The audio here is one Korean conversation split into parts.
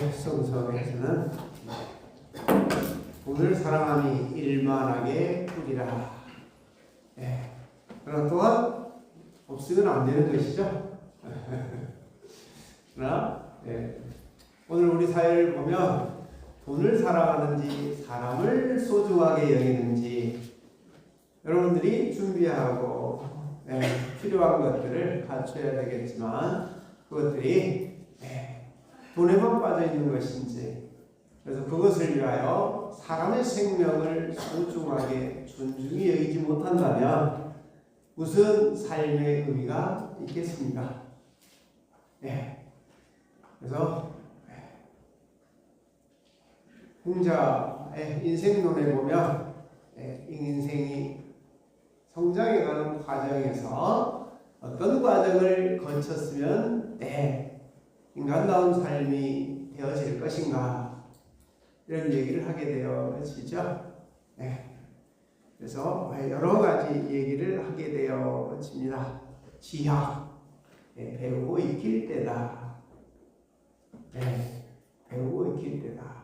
오늘 성서에서는 돈을 사랑함이 일만하게 뿌리라. 그러나 또한 없으면 안 되는 것이죠. 그러나 오늘 우리 사회를 보면 돈을 사랑하는지 사람을 소중하게 여기는지 여러분들이 준비하고 필요한 것들을 갖춰야 되겠지만 그것들이 돈에만 빠져 있는 것인지, 그래서 그것을 위하여 사람의 생명을 소중하게 존중히 여기지 못한다면 무슨 삶의 의미가 있겠습니까? 그래서 공자의 인생론에 보면 인생이 성장해가는 과정에서 어떤 과정을 거쳤으면 인간다운 삶이 되어질 것인가, 이런 얘기를 하게 되어지죠. 그래서 여러 가지 얘기를 하게 되어집니다. 지학, 배우고 익힐 때다. 배우고 익힐 때다.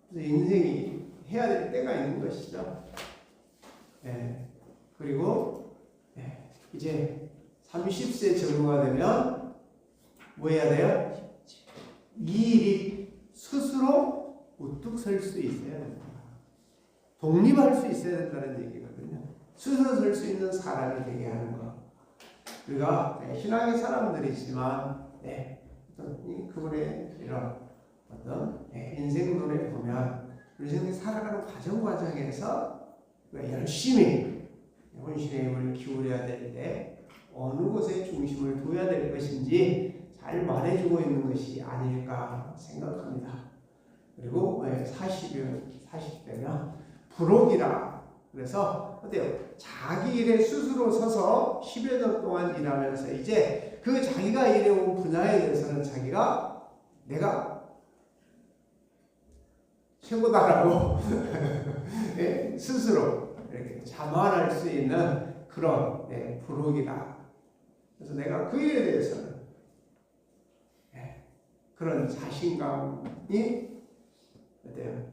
그래서 인생이 해야 될 때가 있는 것이죠. 그리고 이제 30세 정도가 되면 뭐 해야 돼요? 이 일이 스스로 우뚝 설 수 있어야 된다. 독립할 수 있어야 된다는 얘기거든요. 스스로 설 수 있는 사람이 되게 하는 것. 우리가 신앙의 사람들이지만 그분의 이런 어떤 인생론에 보면 우리 인생이 살아가는 과정에서 열심히 혼신의 힘을 기울여야 될 때 어느 곳에 중심을 둬야 될 것인지 잘 말해주고 있는 것이 아닐까 생각합니다. 그리고 40대면 부록이라. 그래서 어때요? 자기 일에 스스로 서서 10여 년 동안 일하면서 이제 그 자기가 일해온 분야에 대해서는 자기가 내가 최고다라고 스스로 이렇게 자만할 수 있는 그런 부록이다. 그래서 내가 그 일에 대해서는 그런 자신감이 어때요?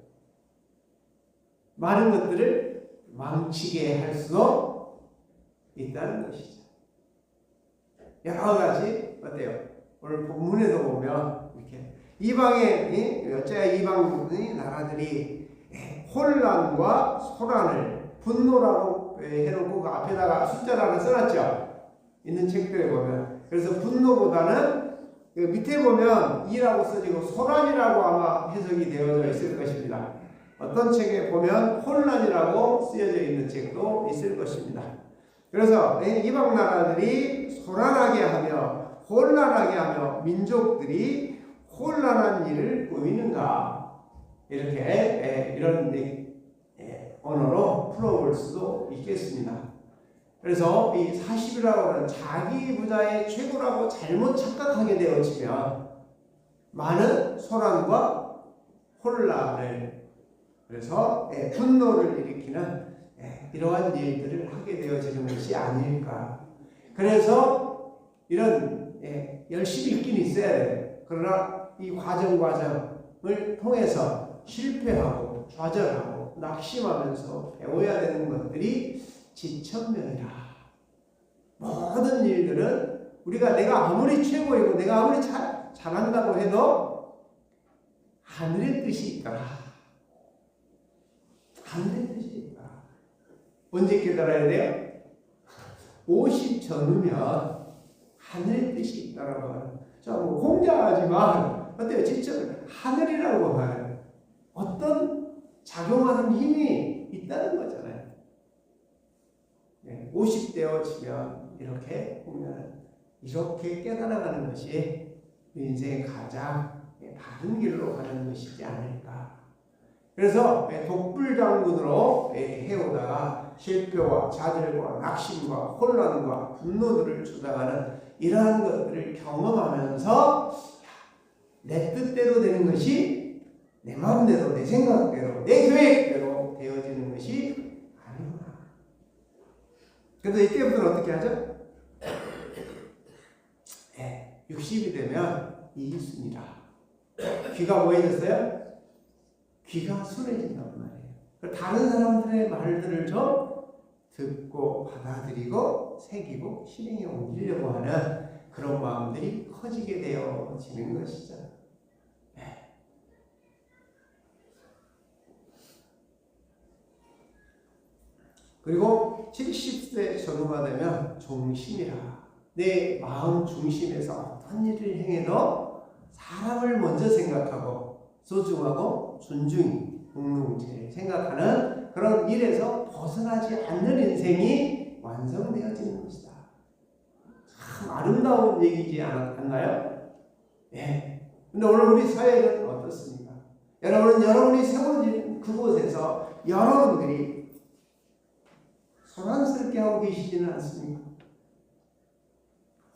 많은 것들을 망치게 할 수도 있다는 것이죠. 여러 가지 어때요? 오늘 본문에도 보면 이렇게 이방의 어째 이방 나라들이 혼란과 소란을 분노라고 해놓고 그 앞에다가 숫자를 하나 써놨죠. 있는 책들에 보면. 그래서 분노보다는 밑에 보면 이라고 써지고 소란이라고 아마 해석이 되어져 있을 것입니다. 어떤 책에 보면 혼란이라고 쓰여져 있는 책도 있을 것입니다. 그래서 이방 나라들이 소란하게 하며 혼란하게 하며 민족들이 혼란한 일을 꾸미는가, 이렇게 이런 언어로 풀어볼 수도 있겠습니다. 그래서 이 40이라고 하는 자기 분야의 최고라고 잘못 착각하게 되어지면 많은 소란과 혼란을, 그래서 분노를 일으키는 이러한 일들을 하게 되어지는 것이 아닐까. 그래서 이런 열심히 있긴 있어야 돼요. 그러나 이 과정을 통해서 실패하고 좌절하고 낙심하면서 배워야 되는 것들이 지천명이라. 모든 일들은 우리가 내가 아무리 최고이고 내가 아무리 잘한다고 해도 하늘의 뜻이 있더라. 하늘의 뜻이 있더라. 언제 깨달아야 돼요? 50 전후면 하늘의 뜻이 있다라고 하는. 자, 뭐 공자하지만 어때요? 진짜 하늘이라고 하는 어떤 작용하는 힘이 있다는 거잖아요. 50되어지면 이렇게 보면 이렇게 깨달아가는 것이 인생의 가장 바른 길로 가는 것이지 않을까. 그래서 독불장군으로 해오다가 실패와 좌절과 낙심과 혼란과 분노들을 주장하는 이러한 것들을 경험하면서 내 뜻대로 되는 것이 내 마음대로, 내 생각대로, 내 계획대로 되어지는 것이 아니구나. 그래서 이때부터는 어떻게 하죠? 60이 되면 이기순이라. 귀가 뭐해졌어요? 귀가 순해진단 말이에요. 다른 사람들의 말들을 좀 듣고 받아들이고 새기고 실행에 옮기려고 하는 그런 마음들이 커지게 되어지는 것이죠. 그리고 70세 전후가 되면 종심이라, 내 마음 중심에서 어떤 일을 행해도 사람을 먼저 생각하고 소중하고 존중이 공동체를 생각하는 그런 일에서 벗어나지 않는 인생이 완성되어지는 것이다. 참 아름다운 얘기지 않나요? 예. 근데 오늘 우리 사회는 어떻습니까? 여러분이 세워진 그곳에서 여러분들이 소란스럽게 하고 계시지는 않습니까?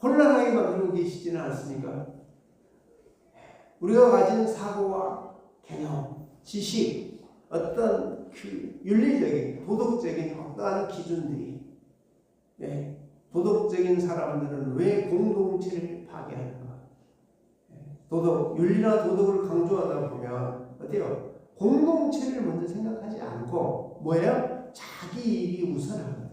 혼란하게 만들고 계시지는 않습니까? 우리가 가진 사고와 개념, 지식, 어떤 그 윤리적인, 도덕적인 어떠한 기준들이, 도덕적인 사람들은 왜 공동체를 파괴하는가? 윤리나 도덕을 강조하다 보면 어때요? 공동체를 먼저 생각하지 않고 뭐예요? 자기 일이 우선하거든요.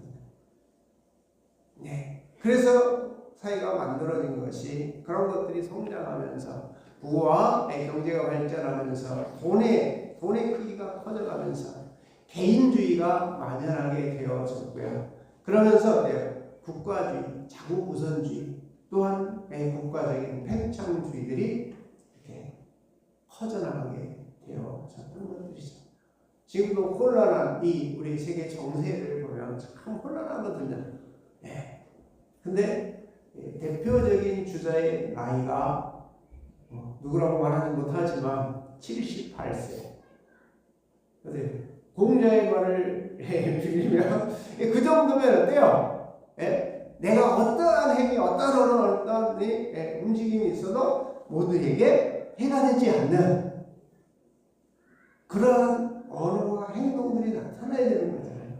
그래서 사회가 만들어진 것이 그런 것들이 성장하면서 부와 경제가 발전하면서 돈의 크기가 커져가면서 개인주의가 만연하게 되어졌고요. 그러면서 어때요? 국가주의, 자국우선주의, 또한 국가적인 팽창주의들이 이렇게 커져나가게 되어졌던 것들이죠. 지금도 혼란한 우리 세계 정세를 보면 참 혼란하거든요. 근데 대표적인 주자의 나이가 누구라고 말하지 못하지만 78세. 공자의 말을 빌리면 그 정도면 어때요? 내가 어떠한 행위, 어떠한 언어, 어떠한 움직임이 있어도 모두에게 해가 되지 않는 그러한 언어와 행동들이 나타나야 되는 거잖아요.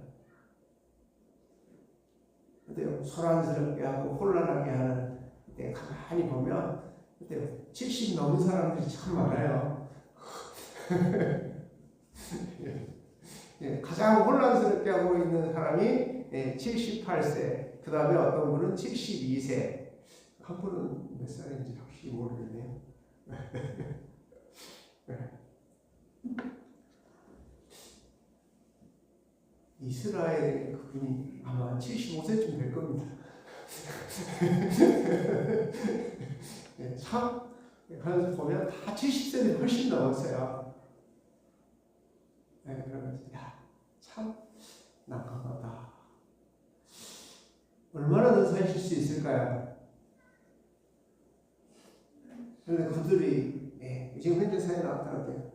근데 소란스럽게 하고 혼란하게 하는 때 가만히 보면 그때 70 넘은 사람들이 참 많아요. 가장 혼란스럽게 하고 있는 사람이 78세, 그 다음에 어떤 분은 72세, 한 분은 몇 살인지 확실히 모르겠네요. 이스라엘 그분이 아마 75세쯤 될 겁니다. 참, 그래서 보면 다 70세는 훨씬 넘었어요. 그러면서 참 난감하다. 얼마나 더 사실 수 있을까요? 그런데 그들이 지금 현재 사회에 나타났대요.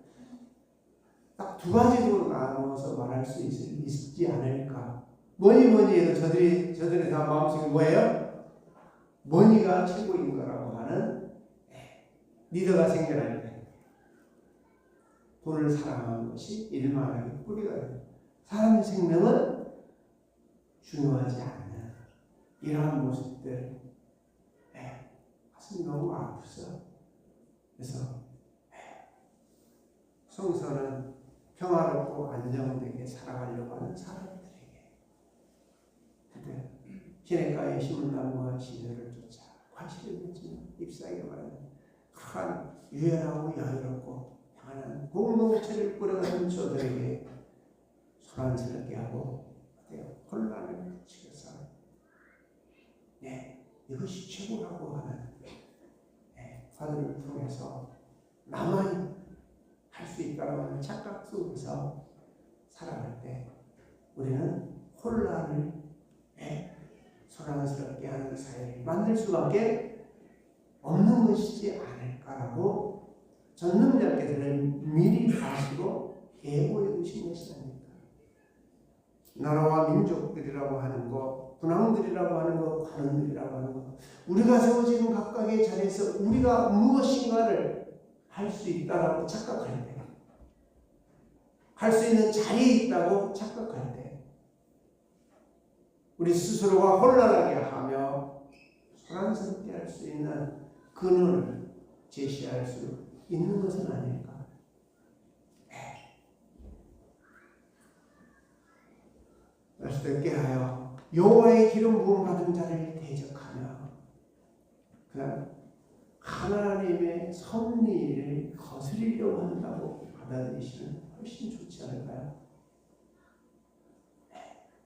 딱 두 가지로 나눠서 말할 수 있지 않을까. 뭐니 해도 저들이 다 마음속에 뭐예요? 뭐니가 최고인 거라고 하는 리더가 생겨나니까. 돈을 사랑하는 것이 일만하게 뿌리가 됩니다. 사람의 생명은 중요하지 않는 이러한 모습들, 가슴이 너무 아프죠. 그래서 성서는 평화롭고 안정되게 살아가려고 하는 사람들에게, 근데 시냇가에 심은 나무와 시들을 쫓아 과실을 맺지만 잎사귀가 마르는 큰 유연하고 여유롭고 평안한 공동체를 꾸려가는 저들에게 소란스럽게 하고 혼란을 치켜서 이것이 최고라고 하는 화두를 통해서 나만이 할 수 있다고 하는 착각 속에서 살아갈 때 우리는 혼란을 소란스럽게 하는 사회를 만들 수밖에 없는 것이지 않을까라고 전능자께서는 미리 아시고 예고해 두신 것이 아닙니까? 나라와 민족들이라고 하는 것, 군왕들이라고 하는 것, 관원들이라고 하는 것, 우리가 세워지는 각각의 자리에서 우리가 무엇인가를 할 수 있다라고 착각할 때, 할 수 있는 자리에 있다고 착각할 때, 우리 스스로가 혼란하게 하며 소란스럽게 할 수 있는 근원을 제시할 수 있는 것은 아닐까. 말씀을 하여 여호와의 기름 부음 받은 자를 대적하며 그냥 하나님의 섭리를 거스리려고 한다고 받아들이시면 훨씬 좋지 않을까요?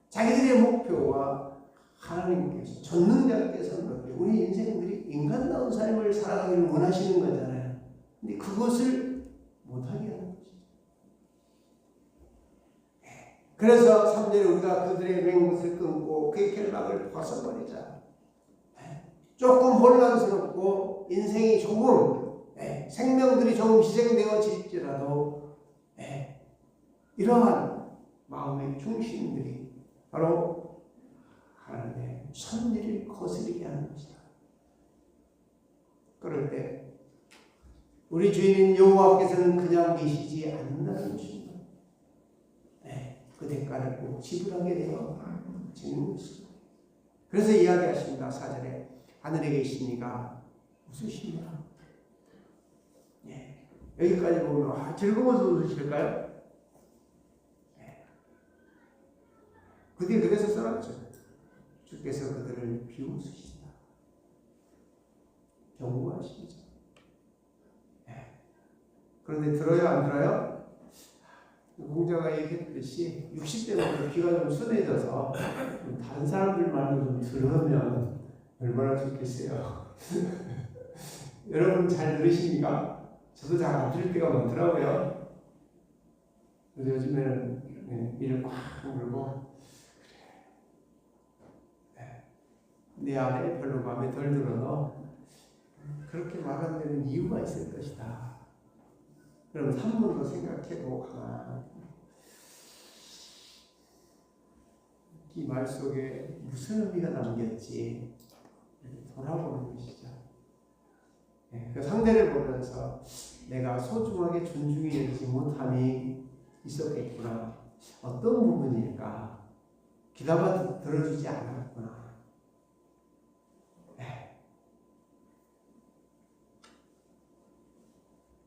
자기들의 목표와 하나님께서 전능자께서는 우리 인생들이 인간다운 삶을 살아가기를 원하시는 거잖아요. 근데 그것을 못하게 하는 거죠. 그래서 3절에 우리가 그들의 맹못을 끊고 그의 결박을 벗어버리자. 조금 혼란스럽고 인생이 조금 생명들이 조금 희생되어질지라도 이러한 마음의 중심들이 바로 하나님의 섭리를 거스르게 하는 것이다. 그럴 때 우리 주인인 여호와께서는 그냥 계시지 않는다는 것입니다. 그 대가를 꼭 지불하게 되어지는 것입니다. 그래서 이야기하십니다. 4절에 하늘에 계시니가 웃으시니라. 여기까지 보면 즐거워서 웃으실까요? 그게 그래서 써놨죠. 주께서 그들을 비웃으시다. 경고하시죠. 그런데 들어요, 안 들어요? 공자가 얘기했듯이 60대부터 귀가 좀 순해져서 다른 사람들 말도 좀 들으면 얼마나 좋겠어요. 여러분 잘 들으십니까? 저도 잘 안 들을 때가 많더라고요. 그래서 요즘에는 이를 꽉 물고 내 안에 별로 마음에 덜 들어도 그렇게 말하는 데는 이유가 있을 것이다. 그럼 3분으로 생각해보고 이 말 속에 무슨 의미가 남겼지 돌아보는 것이죠. 그 상대를 보면서 내가 소중하게 존중해 주지 못함이 있었겠구나. 어떤 부분일까? 귀담아 들어주지 않았구나.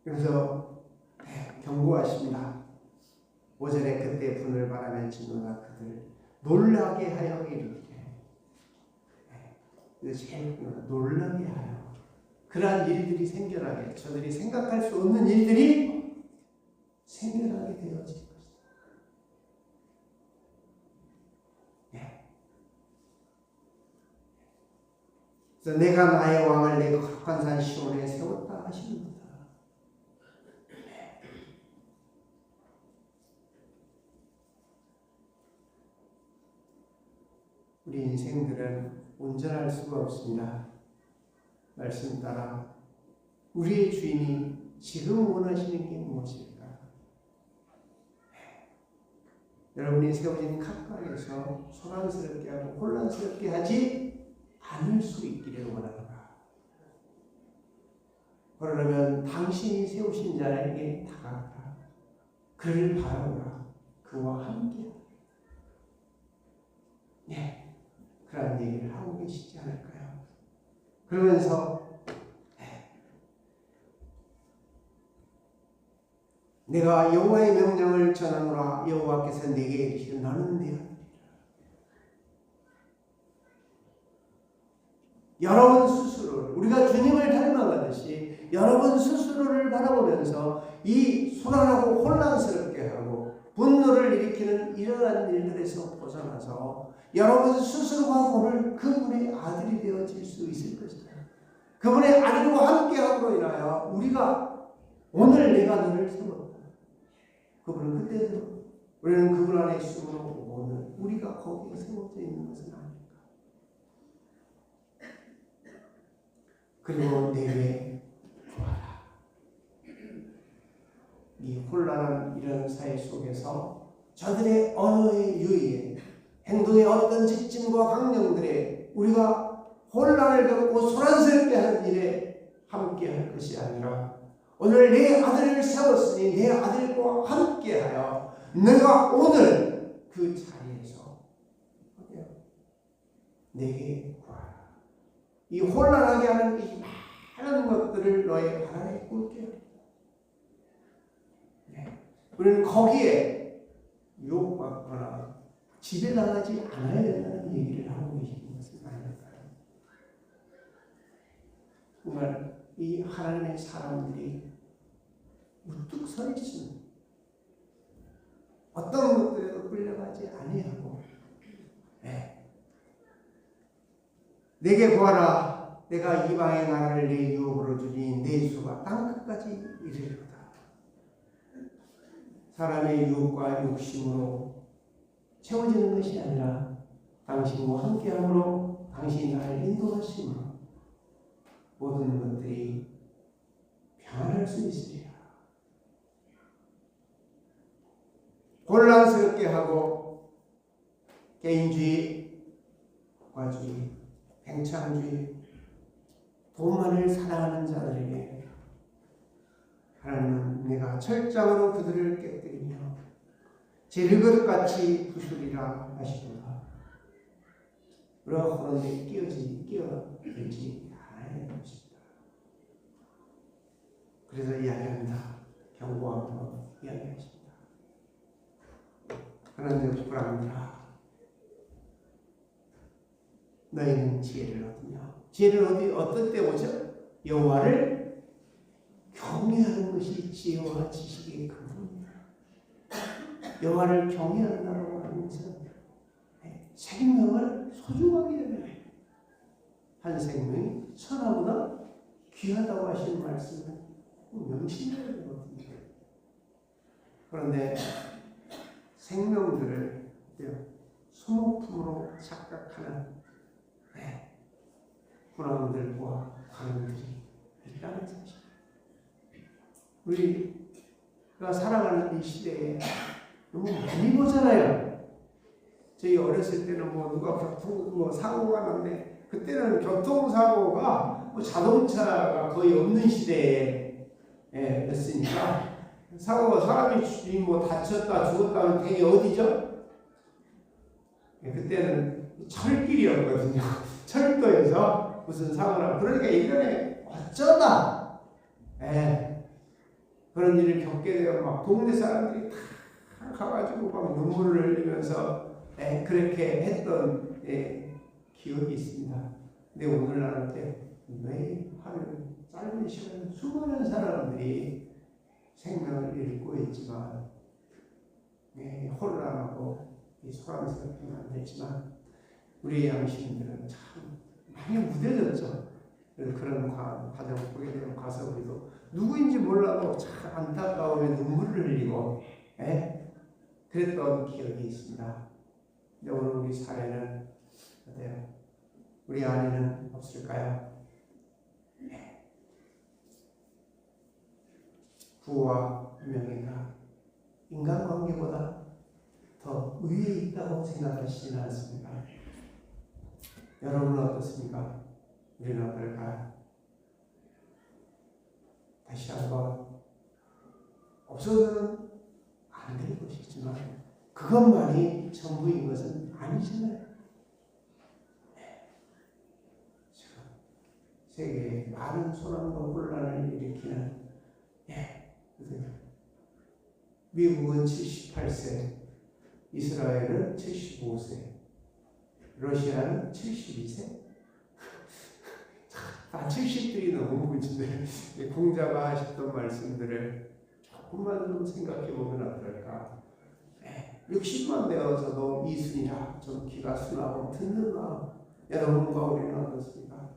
그래서 경고하십니다. 5절에 그때 분을 바라며 진노가 그들 놀라게 하여 이르기를. 제일 놀라게 하여 그러한 일들이 생겨나게, 저들이 생각할 수 없는 일들이 생겨나게 되어질 것이다. 그래서 내가 나의 왕을 내 거룩한 산 시온에 세웠다 하시는도다. 우리 인생들은 온전할 수가 없습니다. 말씀 따라 우리의 주인이 지금 원하시는 게 무엇일까? 여러분이 세워진 각각에서 소란스럽게 하고 혼란스럽게 하지 않을 수 있기를 원하노라. 그러려면 당신이 세우신 자에게 다가가라. 그를 바라보라. 그와 함께하라. 그런 얘기를 하고 계시지 않을까요? 그러면서 내가 여호와의 명령을 전하노라. 여호와께서 내게 이르시되 너는 내 아들이라. 여러분 스스로를, 우리가 주님을 닮아가듯이 여러분 스스로를 바라보면서 이 소란하고 혼란스럽게 하고 분노를 일으키는 이러한 일들에서 벗어나서 여러분 스스로가 오늘 그분의 아들이 되어질 수 있을 것이다. 그분의 아들과 함께함으로 인하여 우리가 오늘 내가 너를 세웠다. 그분은 그때도 우리는 그분 안에 있음으로 오늘 우리가 거기에 세워져 있는 것은 아닐까. 그리고 내게 구하라. 이 혼란한 이런 사회 속에서 저들의 언어의 유의에 행동의 어떤 직진과 강령들에 우리가 혼란을 겪고 소란스럽게 하는 일에 함께할 것이 아니라 오늘 내 아들을 세웠으니 내 아들과 함께하여 내가 오늘 그 자리에서 내게 구하라. 이 혼란하게 하는 이 많은 것들을 너의 발 안에 꽂게 우리는 거기에 유혹받거나 지배당하지 않아야 된다는 얘기를 하고 계시는 것은 아닐까요? 정말 이 하나님의 사람들이 우뚝 서 있으면 어떤 것들에도 끌려가지 아니하고 내게 구하라 내가 이방의 나라를 내 유업으로 주니 내 수가 땅끝까지 이르리로다. 사람의 유혹과 욕심으로 채워지는 것이 아니라 당신과 함께함으로 당신이 나를 인도하심으로 모든 것들이 변할 수 있으리라. 혼란스럽게 하고 개인주의, 과주의, 팽창주의, 돈만을 사랑하는 자들에게 하나님은 내가 철장으로 그들을 깨뜨리며 제르것같이 부수리라 하시도다. 그런데 끼어들지 않아야 것입니다. 그래서 이야기합니다. 경고하며 이야기하십니다. 그런데 불안하라. 너희는 지혜를 얻으며 지혜를 어떤 때 오죠? 여호와를 경외하는 것이 지혜와 지식의 근본입니다. 여호와를 경외한다고 하는 것은 생명을 소중하게 여겨요. 한 생명이 천하보다 귀하다고 하시는 말씀을 명심해야 되거든요. 그런데 생명들을 소모품으로 착각하는 군왕들과 관원들이 있다는 사실. 우리가 살아가는 이 시대에 너무 많이 보잖아요. 저희 어렸을 때는 누가 사고가 났네. 그때는 교통사고가 자동차가 거의 없는 시대에 였으니까 사람이 다쳤다 죽었다 하면 되게 어디죠? 그때는 철길이었거든요. 철도에서 무슨 사고나 그러니까 이번에 어쩌다 그런 일을 겪게 되면 막 동네 사람들이 다 가가지고 막 눈물을 흘리면서 그렇게 했던 기억이 있습니다. 근데 오늘날 왜 하루 짧은 시간에 수많은 사람들이 생명을 잃고 있지만 혼란하고 소란스럽게 만들지만 우리의 양심들은 참 많이 무뎌졌죠. 그런 과정 보게 되면 가서 우리도 누구인지 몰라도 참 안타까움에 눈물을 흘리고 그랬던 기억이 있습니다. 근데 오늘 우리 사회는 어때요? 우리 안에는 없을까요? 부와 명예가 인간관계보다 더 위에 있다고 생각하시지는 않습니까? 여러분은 어떻습니까? 우리는 어떨까요? 다시 한번 없어서는 안 될 것이지만 그것만이 전부인 것은 아니잖아요. 지금 세계에 많은 소란과 혼란을 일으키는 미국은 78세, 이스라엘은 75세, 러시아는 72세? 다 70들이 넘은 분인데 공자가 하셨던 말씀들을 조금만 좀 생각해 보면 어떨까? 60만 되어서도 이순이라 좀 귀가 순하고 듣는 마음 여러분과 우리는 어떻습니까?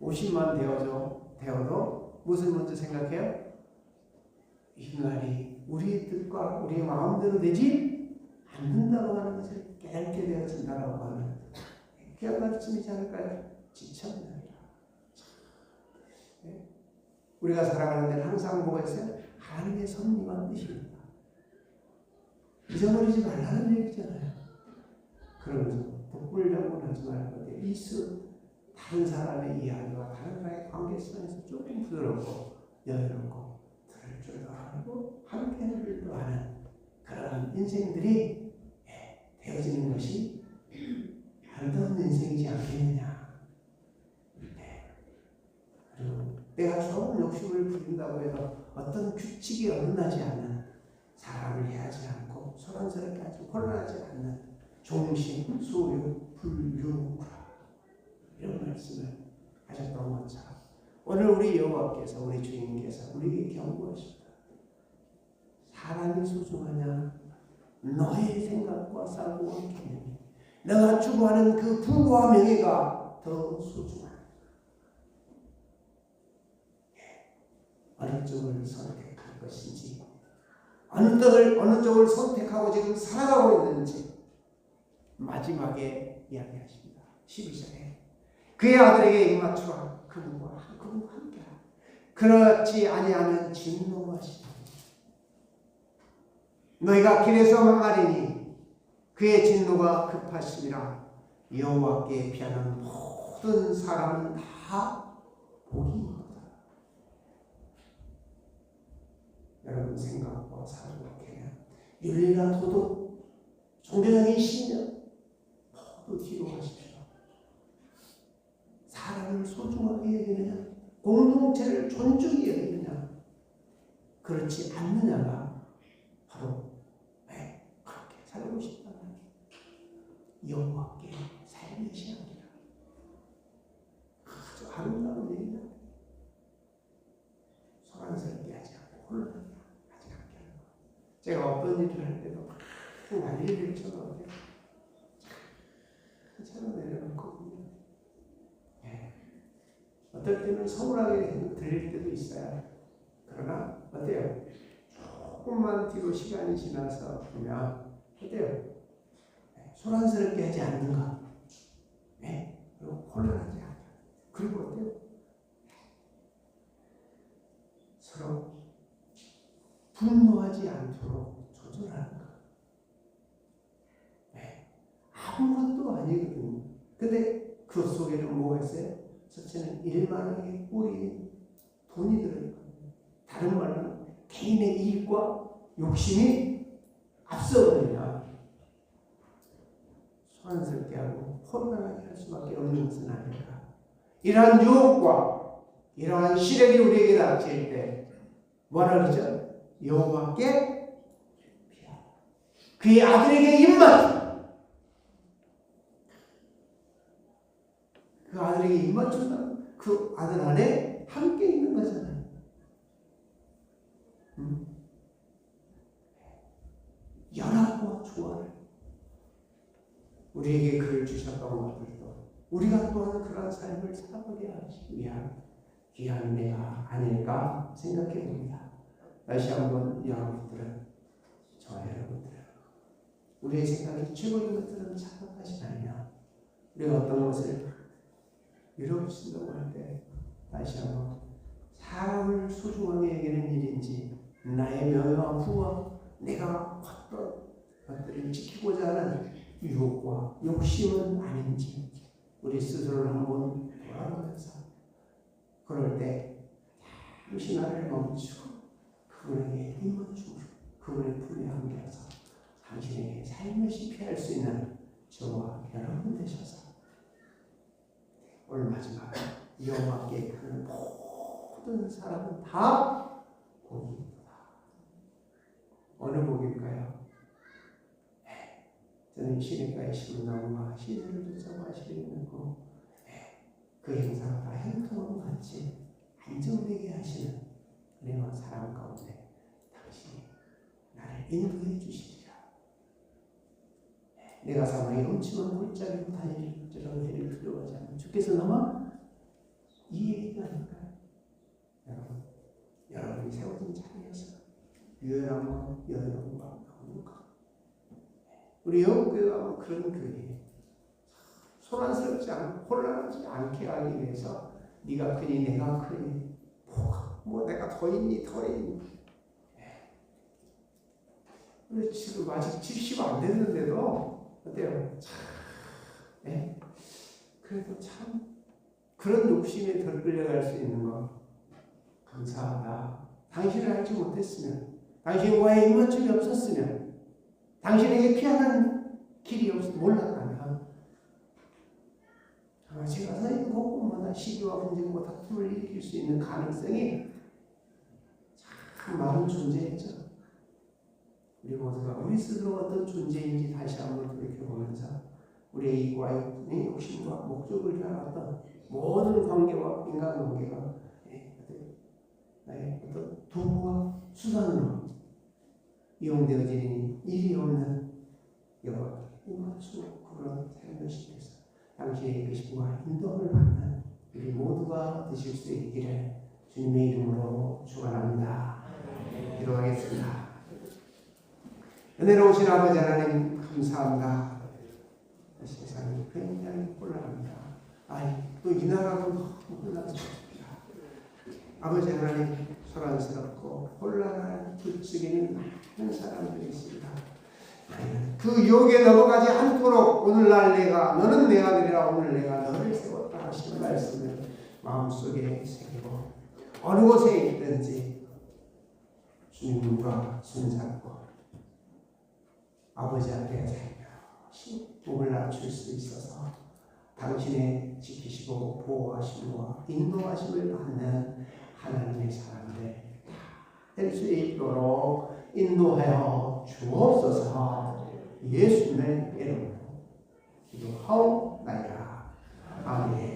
50만 되어도 무슨 먼저 생각해요? 인간이 우리의 뜻과 우리의 마음대로 되지 않는다고 하는 것을 깨닫게 되어진다고 하는 깨달음이지 않을까요? 지쳤느니라. 우리가 살아가는 데는 항상 뭐가 있어요? 하나님의 섭리와 뜻입니다. 잊어버리지 말라는 얘기잖아요. 그러면서 독불장군하지 말고 다른 사람의 이야기와 다른 사람의 관계성에서 조금 부드럽고 여유롭고 들을 줄도 알고 함께 할 줄도 아는 그런 인생들이 되어지는 것이 아름다운 인생이지 않겠느냐. 그리고 내가 좋은 욕심을 부린다고 해도 어떤 규칙이 어긋나지 않는, 사람을 해하지 않고 소란스럽게 하지 혼란하지 않는 종신, 소유, 불유구라, 이런 말씀을 하셨던 것처럼 오늘 우리 여호와께서, 우리 주님께서 우리에게 경고하십니다. 사람이 소중하냐? 너의 생각과 싸우고 개념이, 너가 추구하는 그 부와 명예가 더 소중하다. 어느 쪽을 선택할 것인지, 어느 쪽을 선택하고 지금 살아가고 있는지 마지막에 이야기하십니다. 12절에 그의 아들에게 입맞추라. 그분과 함께하라. 그렇지 아니하면 진노하시리니 너희가 길에서 망하리니 그의 진노가 급하심이라. 여호와께 피하는 모든 사람은 다 복이니라. 여러분 생각과 사고와 개념, 윤리나 도덕, 종교적인 신념 모두 뒤로 하십시오. 사람을 소중하게 여기느냐, 공동체를 존중히 여기느냐, 그렇지 않느냐가 바로 그렇게 살고 싶다는 여호와께 살며시 하리라. 아주 아름다운 얘기다. 소란스럽게 하지 않고 혼란하게 하지 않게 하는 것. 제가 어떤 일을 할 때도 막 난리를 쳐놓은데 차로 내려놓거든요. 어떨 때는 서운하게 들릴 때도 있어요. 그러나 어때요? 조금만 뒤로 시간이 지나서 보면 어때요? 소란스럽게 하지 않는가? 그리고 혼란하지 않다. 그리고 어때요? 서로 분노하지 않도록 조절하는 것. 아무것도 아니거든요. 근데 그 속에는 뭐가 있어요? 첫째는 일만하게 뿌린 돈이 들어있거든요. 다른 말로는 개인의 이익과 욕심이 앞서버리면 소란스럽게 하고 혼란하게 할 수밖에 없는 것은 아닐까. 이러한 유혹과 이러한 시력이 우리에게 닥칠 때 뭐라 그러죠? 여호와께 피하라. 그의 아들에게 입맞추라. 그 아들에게 입맞춘다는 그 아들 안에 함께 있는 거잖아요. 연합과 조화를 우리에게 그를 주셨던 것들도 우리가 또한 그런 삶을 살아보게 하시기 위한 귀한 내가 아닐까 생각해 봅니다. 다시 한번 여러분들은, 저와 여러분들은 우리의 생각이 최고인 것들은 착각하지 말며 우리가 어떤 것을 이루어진다고 할 때 다시 한번 사람을 소중하게 여기는 일인지, 나의 명예와 부와 내가 어떤 것들을 지키고자 하는 유혹과 욕심은 아닌지 우리 스스로를 한번 돌아보면서, 그럴 때 잠시 나를 멈추고 그분에게 힘을 주고 그분의 품에 안겨서 당신에게 살며시 피할 수 있는 저와 여러분 되셔서 오늘 마지막 여호와께 그 모든 사람은 다 복입니다. 어느 복일까요? 저는 시냇가에 심은 나무가 시들을 쫓아고 하시는 그 행사가 다 형통하고 같이 안정되게 하시는 은혜와 사랑 가운데 당신이 나를 인도해 주시리라. 내가 사망의 음침한 골짜기로 다닐지라도 해를 두려워하지 않는 주께서 나와 이 얘기가 아닐까요? 여러분이 세워진 자리에서 유연함과 여유함과 나오는 것. 우리 여호교회가 그런 교회예요. 소란스럽지 않고 혼란하지 않게 하기 위해서 네가 크니 내가 크니 뭐 내가 더 있니 더 있니. 근데 지금 아직 70 안 됐는데도 어때요? 그래도 참 그런 욕심에 덜 끌려갈 수 있는 거 감사하다. 당신을 알지 못했으면, 당신과의 입맞춤이 없었으면, 당신에게 피하는 길이 몰랐다면 제가 서 있는 곳곳마다 시기와 분쟁과 다툼을 일으킬 수 있는 가능성이 참 많은 존재했죠. 우리 모두가 우리 스스로 어떤 존재인지 다시 한번 돌이켜보면서 우리의 이과의 욕심과 목적을 향했던 모든 관계와 인간관계가 나의 어떤 도구와 수단으로 이용되어지니 일이 없는 여러 그런 삶을 시켜서 당신의 이끄심과 인도를 받는 우리 모두가 되실 수 있기를 주님의 이름으로 축원합니다. 기도하겠습니다. 은혜로우신 아버지 하나님 감사합니다. 세상이 굉장히 혼란합니다. 또 이 나라도 너무 혼란스럽습니다. 아버지 하나님 소란스럽고 혼란한 불쑥이는 많은 사람들이 있습니다. 그 유혹에 넘어가지 않도록 오늘날 너는 내 아들이라 오늘 내가 너를 세웠다 하시는 말씀을 마음속에 새기고 어느 곳에 있든지 주님과 손잡고 아버지 앞에 살며 몸을 낮출 수 있어서 당신의 지키시고 보호하심과 인도하심을 받는 하나님의 사람들 될 수 있도록 인도하여 주옵소서. 예수님의 이름으로 기도하옵나이다. 아멘.